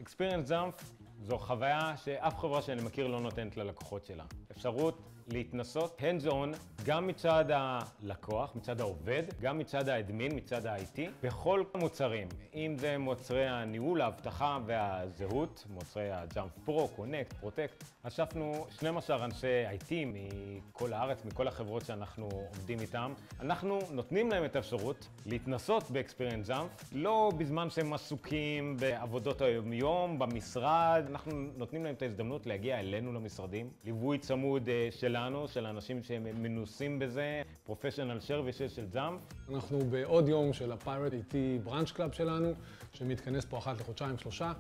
Experience Jump זו חוויה שאף חברה שאני מכיר לא נותנת ללקוחות שלה. אפשרות להתנסות hands on גם מצד הלקוח, מצד העובד, גם מצד האדמין, מצד ה-IT, בכל המוצרים. אם זה מוצרי הניהול, האבטחה והזהות, מוצרי ה-Jump Pro, Connect, Protect. אספנו 12 אנשי IT מכל הארץ, מכל החברות שאנחנו עובדים איתם. אנחנו נותנים להם את האפשרות להתנסות ב-Experience Jump, לא בזמן שהם עסוקים בעבודות היום-יום, במשרד. אנחנו נותנים להם את ההזדמנות להגיע אלינו למשרדים. ליווי צמוד של אנשים שהם מנוסים בזה, Professional Services של Jump. אנחנו בעוד יום של ה-Pirate IT Branch Club שלנו, שמתכנס פה אחת לחודשיים-שלושה.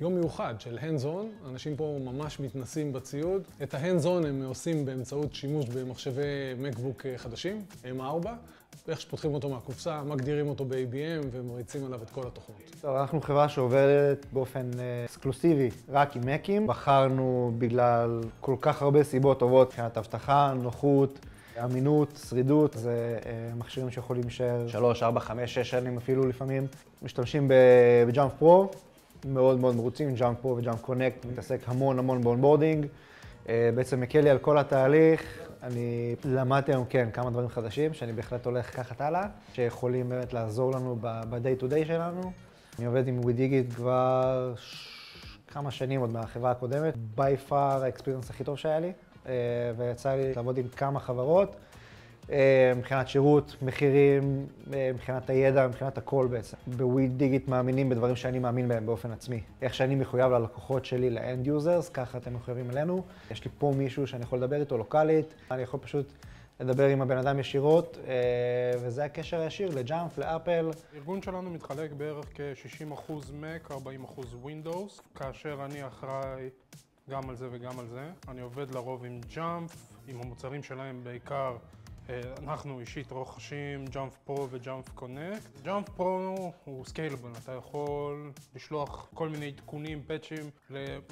יום מיוחד של hands on, אנשים פה ממש מתנסים בציוד. את ה-hands on הם עושים באמצעות שימוש במחשבי מקבוק חדשים, M4. איך שפותחים אותו מהקופסה, מגדירים אותו ב-ABM ומריצים עליו את כל התוכנות. טוב, אנחנו חברה שעובדת באופן אקסקלוסיבי רק עם מקים. בחרנו בגלל כל כך הרבה סיבות טובות, מבחינת אבטחה, נוחות, אמינות, שרידות. זה מכשירים שיכולים להישאר 3, 4, 5, 6 שנים אפילו לפעמים. משתמשים ב-Jump Pro, מאוד מאוד מרוצים, Jump Pro ו-Jump Connect, מתעסק המון באונבורדינג. בעצם מקל לי על כל התהליך. אני למדתי היום כמה דברים חדשים שאני בהחלט הולך לקחת הלאה, שיכולים באמת לעזור לנו ב-day to day שלנו. אני עובד עם WeDigit כבר כמה שנים עוד מהחברה הקודמת. by far האקספיריאנס הכי טוב שהיה לי, ויצא לי לעבוד עם כמה חברות. מבחינת שירות, מחירים, מבחינת הידע, מבחינת הכל בעצם. ב-WeDigit מאמינים בדברים שאני מאמין בהם באופן עצמי. איך שאני מחויב ללקוחות שלי, ל-end users, ככה אתם מחויבים אלינו. יש לי פה מישהו שאני יכול לדבר איתו לוקאלית. אני יכול פשוט לדבר עם הבן אדם ישירות, וזה הקשר הישיר לג'אמפ, לאפל. הארגון שלנו מתחלק בערך כ-60% Mac, 40% Windows, כאשר אני אחראי גם על זה וגם על זה. אני עובד לרוב עם Jump, עם המוצרים שלהם בעיקר. אנחנו אישית רוכשים Jump Pro ו-Jump Connect. Jump Pro הוא סקיילבל, אתה יכול לשלוח כל מיני עדכונים, פאצ'ים.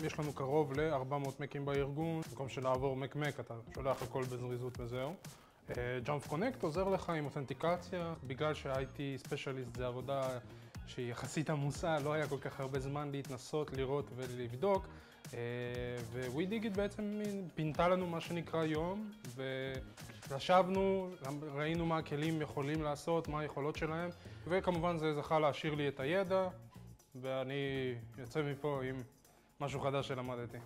יש לנו קרוב ל-400 מקים בארגון, במקום שלעבור מק אתה שולח הכל בזריזות וזהו. Jump Connect עוזר לך עם אותנטיקציה, בגלל ש-IT ספיישליסט זה עבודה שהיא יחסית עמוסה, לא היה כל כך הרבה זמן להתנסות, לראות ולבדוק. ו-WeDigit בעצם פינתה לנו מה שנקרא יום, וישבנו, ראינו מה הכלים יכולים לעשות, מה היכולות שלהם, וכמובן זה זכה להשאיר לי את הידע, ואני יוצא מפה עם משהו חדש שלמדתי.